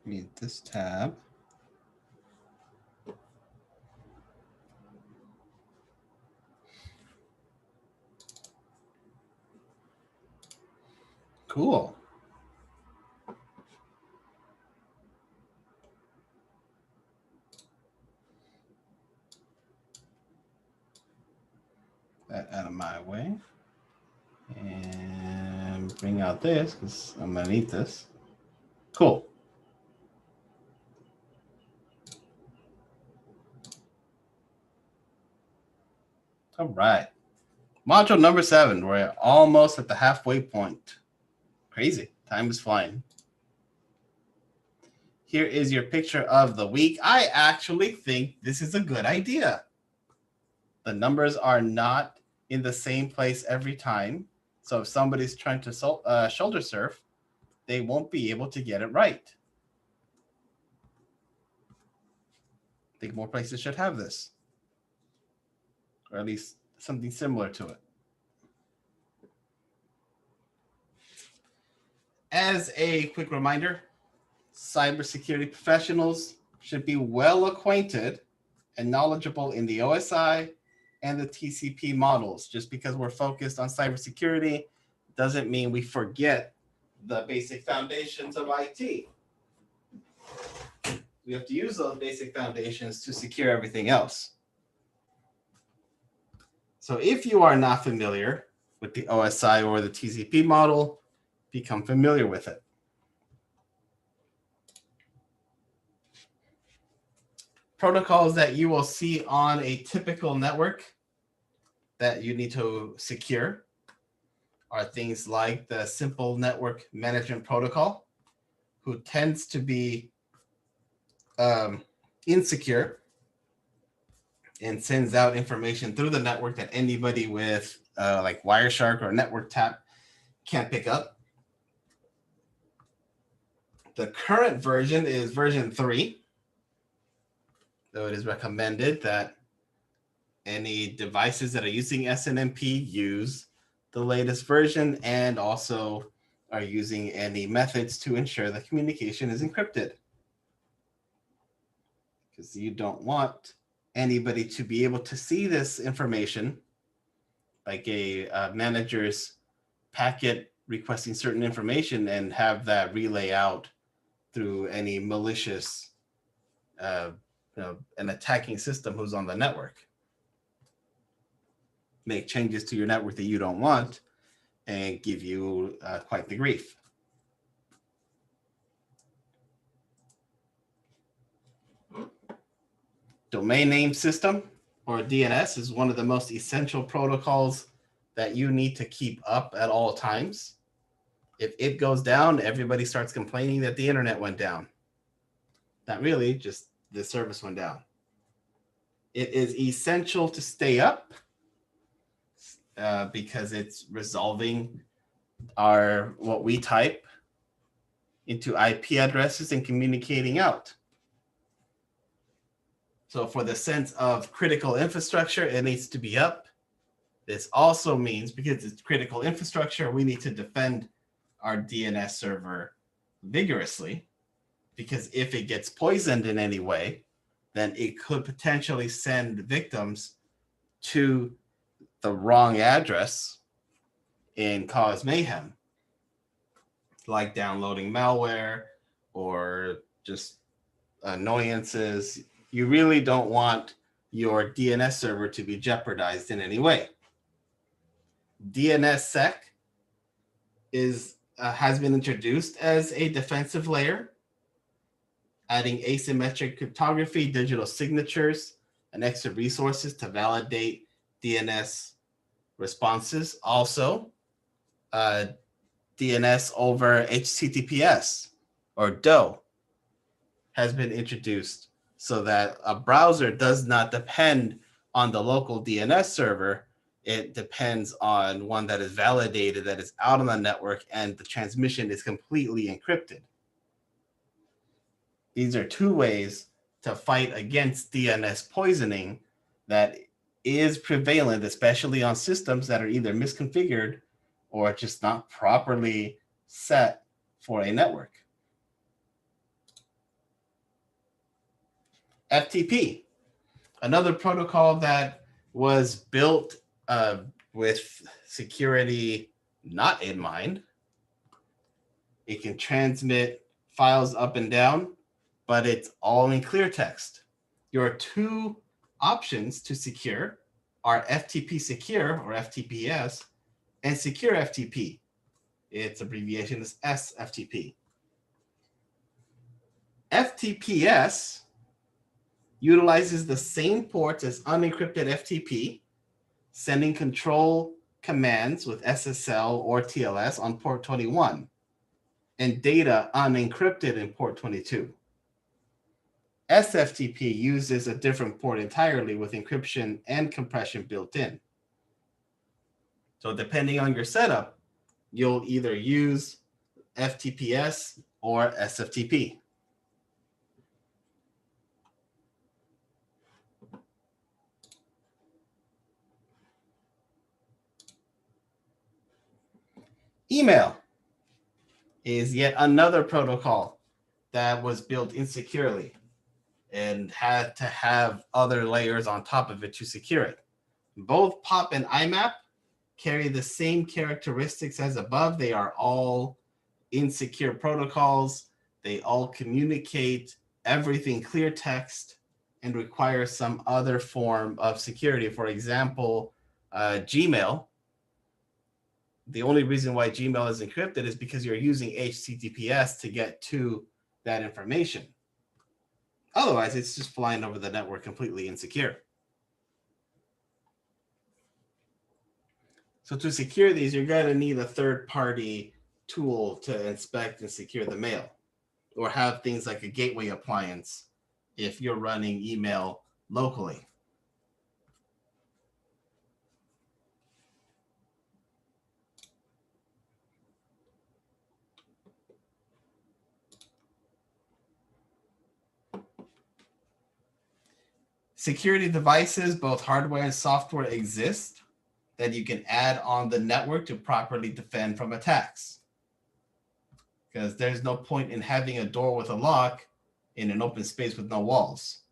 Need this tab. Cool. That out of my way. And bring out this because I'm going to need this. Cool. All right. Module number 7. We're almost at the halfway point. Crazy. Time is flying. Here is your picture of the week. I actually think this is a good idea. The numbers are not in the same place every time. So if somebody's trying to shoulder surf, they won't be able to get it right. I think more places should have this, or at least something similar to it. As a quick reminder, cybersecurity professionals should be well acquainted and knowledgeable in the OSI and the TCP models. Just because we're focused on cybersecurity doesn't mean we forget the basic foundations of IT. We have to use those basic foundations to secure everything else. So if you are not familiar with the OSI or the TCP model, become familiar with it. Protocols that you will see on a typical network that you need to secure are things like the Simple Network Management Protocol, who tends to be insecure and sends out information through the network that anybody with like Wireshark or Network Tap can't pick up. The current version is version 3. So it is recommended that any devices that are using SNMP use the latest version and also are using any methods to ensure that communication is encrypted. Because you don't want anybody to be able to see this information, like a manager's packet requesting certain information, and have that relay out through any malicious an attacking system who's on the network. Make changes to your network that you don't want and give you quite the grief. Domain name system, or DNS, is one of the most essential protocols that you need to keep up at all times. If it goes down, everybody starts complaining that the internet went down. Not really, just the service went down. It is essential to stay up because it's resolving what we type into IP addresses and communicating out. So for the sense of critical infrastructure, it needs to be up. This also means, because it's critical infrastructure, we need to defend our DNS server vigorously, because if it gets poisoned in any way, then it could potentially send victims to the wrong address and cause mayhem, like downloading malware or just annoyances. You really don't want your DNS server to be jeopardized in any way. DNSSEC has been introduced as a defensive layer, adding asymmetric cryptography, digital signatures, and extra resources to validate DNS responses. Also, DNS over HTTPS, or DOE, has been introduced so that a browser does not depend on the local DNS server. It depends on one that is validated, that is out on the network, and the transmission is completely encrypted. These are two ways to fight against DNS poisoning that is prevalent, especially on systems that are either misconfigured or just not properly set for a network. FTP, another protocol that was built with security not in mind. It can transmit files up and down, but it's all in clear text. Your two options to secure are FTP Secure or FTPS and Secure FTP. Its abbreviation is SFTP. FTPS utilizes the same ports as unencrypted FTP, sending control commands with SSL or TLS on port 21 and data unencrypted in port 22. SFTP uses a different port entirely with encryption and compression built in. So depending on your setup, you'll either use FTPS or SFTP. Email is yet another protocol that was built insecurely and had to have other layers on top of it to secure it. Both POP and IMAP carry the same characteristics as above. They are all insecure protocols. They all communicate everything clear text and require some other form of security. For example, Gmail. The only reason why Gmail is encrypted is because you're using HTTPS to get to that information. Otherwise, it's just flying over the network completely insecure. So to secure these, you're going to need a third-party tool to inspect and secure the mail, or have things like a gateway appliance if you're running email locally. Security devices, both hardware and software, exist that you can add on the network to properly defend from attacks. Because there's no point in having a door with a lock in an open space with no walls.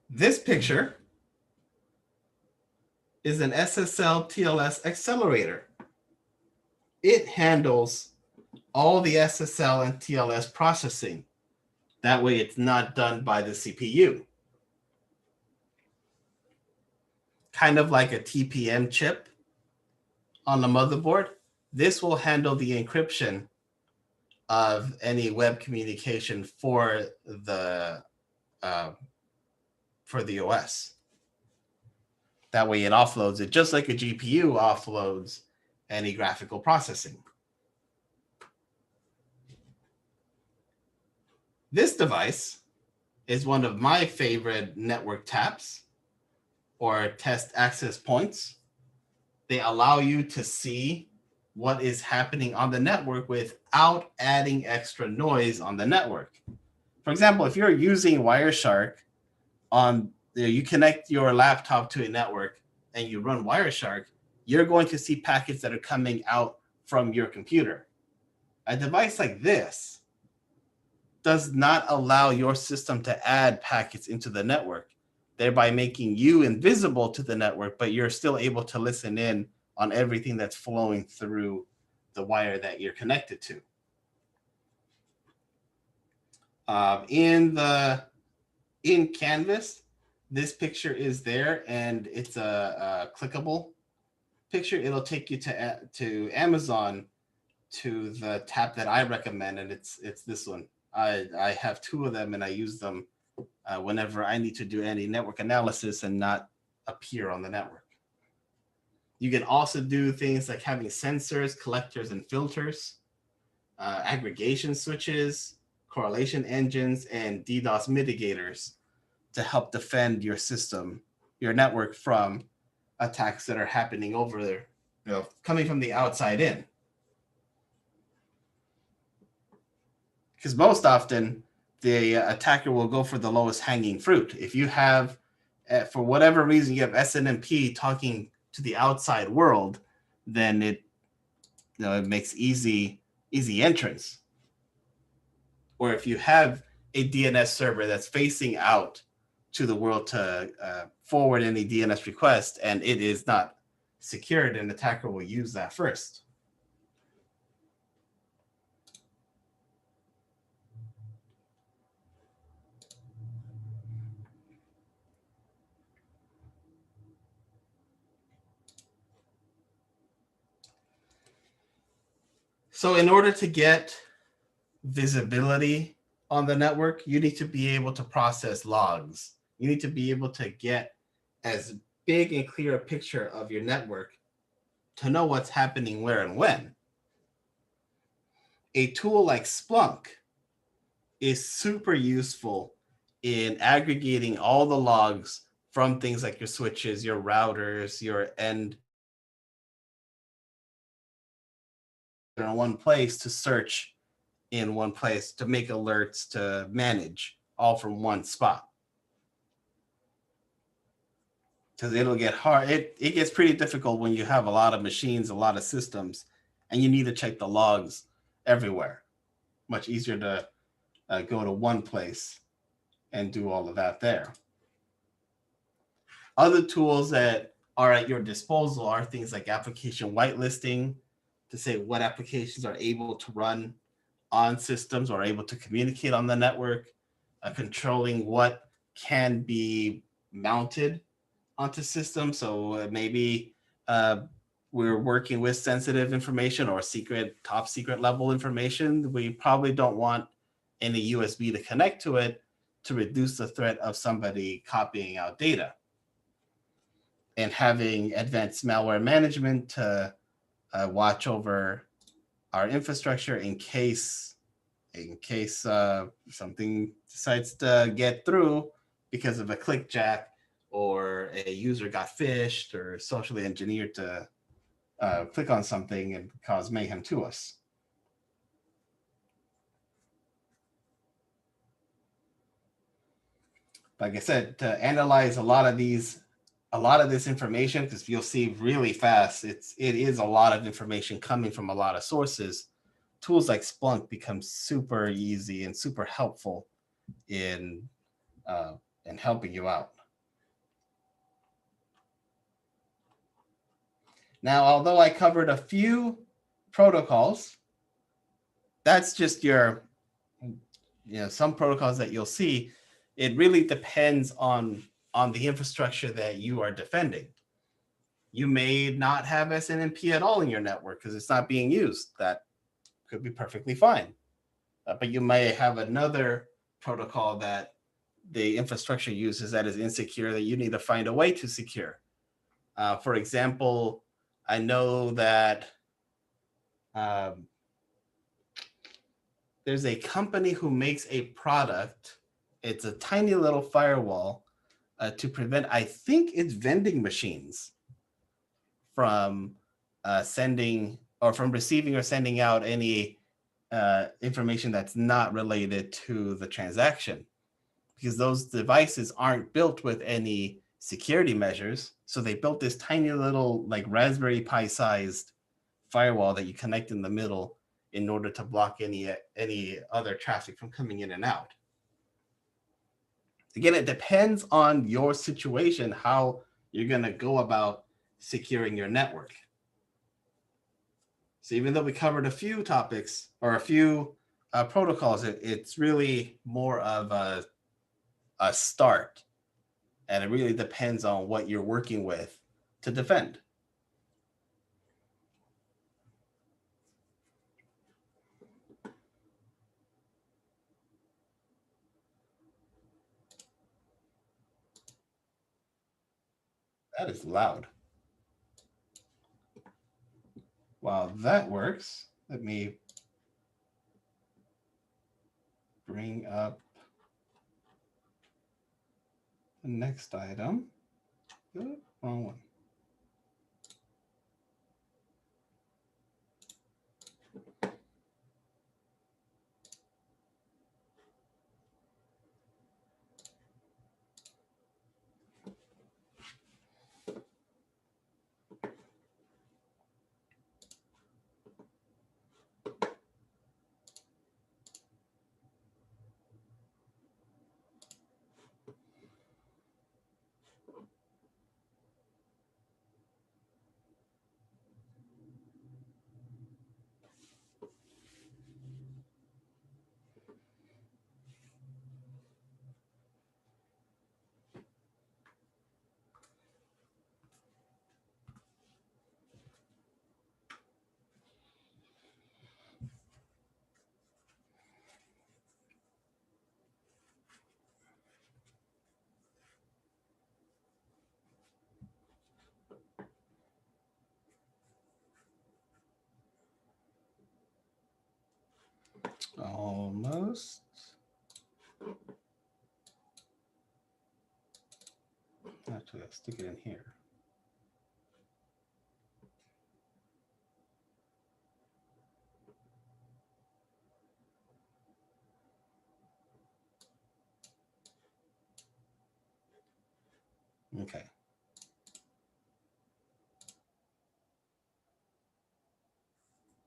This picture is an SSL TLS accelerator. It handles all the SSL and TLS processing. That way it's not done by the CPU. Kind of like a TPM chip on the motherboard. This will handle the encryption of any web communication for the OS. That way it offloads it just like a GPU offloads any graphical processing. This device is one of my favorite network taps or test access points. They allow you to see what is happening on the network without adding extra noise on the network. For example, if you're using Wireshark you connect your laptop to a network and you run Wireshark, you're going to see packets that are coming out from your computer. A device like this does not allow your system to add packets into the network, thereby making you invisible to the network, but you're still able to listen in on everything that's flowing through the wire that you're connected to. In Canvas, this picture is there, and it's a clickable picture. It'll take you to Amazon to the tap that I recommend, and it's this one. I have two of them, and I use them whenever I need to do any network analysis and not appear on the network. You can also do things like having sensors, collectors, and filters, aggregation switches, correlation engines, and DDoS mitigators to help defend your system, your network, from attacks that are happening over there, coming from the outside in. Because most often, the attacker will go for the lowest hanging fruit. If you have, for whatever reason, you have SNMP talking to the outside world, then it makes easy entrance. Or if you have a DNS server that's facing out to the world to forward any DNS request, and it is not secured, an attacker will use that first. So in order to get visibility on the network, you need to be able to process logs. You need to be able to get as big and clear a picture of your network to know what's happening where and when. A tool like Splunk is super useful in aggregating all the logs from things like your switches, your routers, your end in one place to search in one place, to make alerts, to manage all from one spot. Because it'll get hard. It gets pretty difficult when you have a lot of machines, a lot of systems, and you need to check the logs everywhere. Much easier to go to one place and do all of that there. Other tools that are at your disposal are things like application whitelisting, to say what applications are able to run on systems or able to communicate on the network, controlling what can be mounted onto systems. So maybe we're working with sensitive information or secret, top secret level information. We probably don't want any USB to connect to it to reduce the threat of somebody copying out data. And having advanced malware management to watch over our infrastructure in case something decides to get through because of a clickjack, or a user got phished or socially engineered to click on something and cause mayhem to us. Like I said, to analyze a lot of this information, because you'll see really fast, it is a lot of information coming from a lot of sources. Tools like Splunk become super easy and super helpful in helping you out. Now, although I covered a few protocols, that's just some protocols that you'll see. It really depends on the infrastructure that you are defending. You may not have SNMP at all in your network because it's not being used. That could be perfectly fine. But you may have another protocol that the infrastructure uses that is insecure that you need to find a way to secure. For example, I know that there's a company who makes a product. It's a tiny little firewall to prevent, I think it's vending machines from sending or from receiving or sending out any information that's not related to the transaction, because those devices aren't built with any security measures. So they built this tiny little like Raspberry Pi sized firewall that you connect in the middle in order to block any other traffic from coming in and out. Again, it depends on your situation, how you're going to go about securing your network. So even though we covered a few topics or a few protocols, it's really more of a start. And it really depends on what you're working with to defend. That is loud. While that works, let me bring up the next item. Oh, wrong one. Almost. Actually, I'll stick it in here. Okay.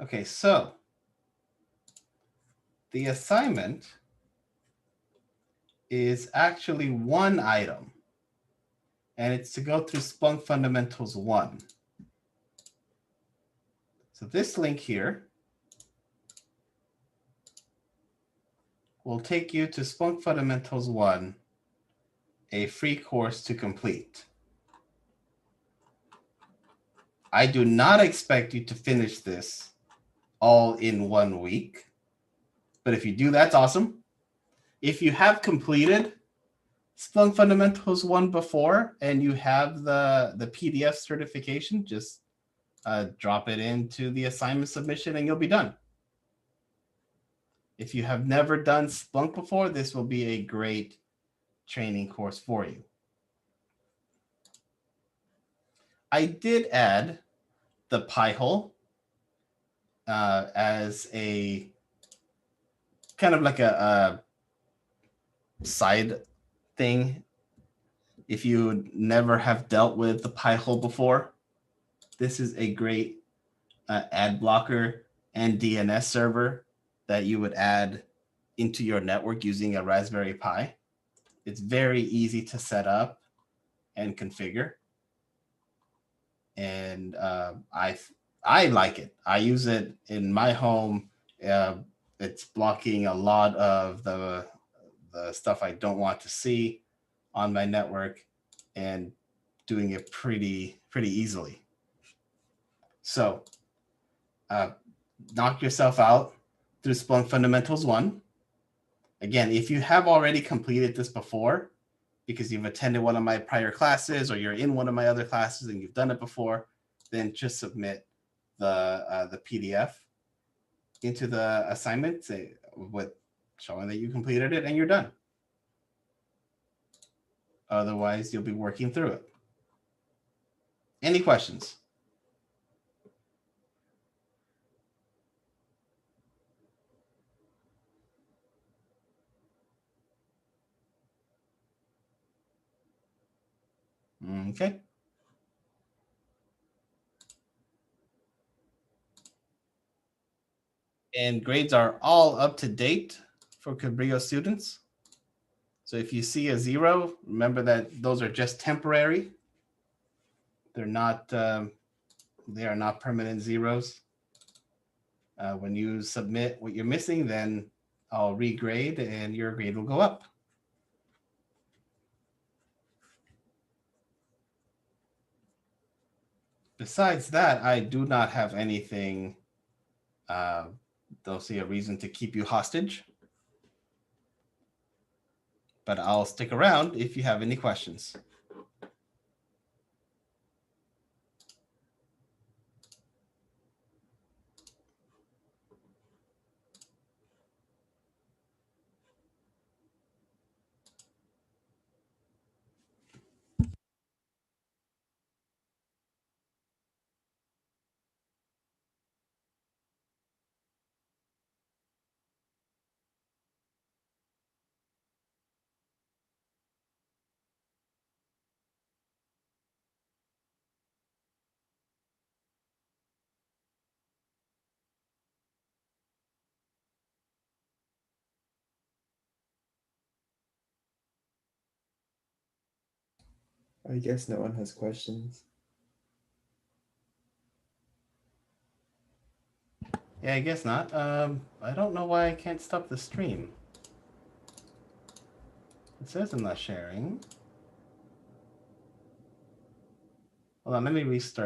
Okay, so the assignment is actually one item, and it's to go through Splunk Fundamentals 1. So this link here will take you to Splunk Fundamentals 1, a free course to complete. I do not expect you to finish this all in 1 week, but if you do, that's awesome. If you have completed Splunk Fundamentals 1 before and you have the PDF certification, just drop it into the assignment submission and you'll be done. If you have never done Splunk before, this will be a great training course for you. I did add the Pi-hole as a kind of like a side thing. If you never have dealt with the Pi-hole before, this is a great ad blocker and DNS server that you would add into your network using a Raspberry Pi. It's very easy to set up and configure. And I like it. I use it in my home. It's blocking a lot of the stuff I don't want to see on my network and doing it pretty easily. So knock yourself out through Splunk Fundamentals 1. Again, if you have already completed this before, because you've attended one of my prior classes or you're in one of my other classes and you've done it before, then just submit the PDF into the assignment with showing that you completed it and you're done. Otherwise, you'll be working through it. Any questions? Okay. And grades are all up to date for Cabrillo students. So if you see a 0, remember that those are just temporary. They're not, they are not permanent zeros. When you submit what you're missing, then I'll regrade and your grade will go up. Besides that, I do not have anything. Don't see a reason to keep you hostage. But I'll stick around if you have any questions. I guess no one has questions. Yeah, I guess not. I don't know why I can't stop the stream. It says I'm not sharing. Hold on, let me restart.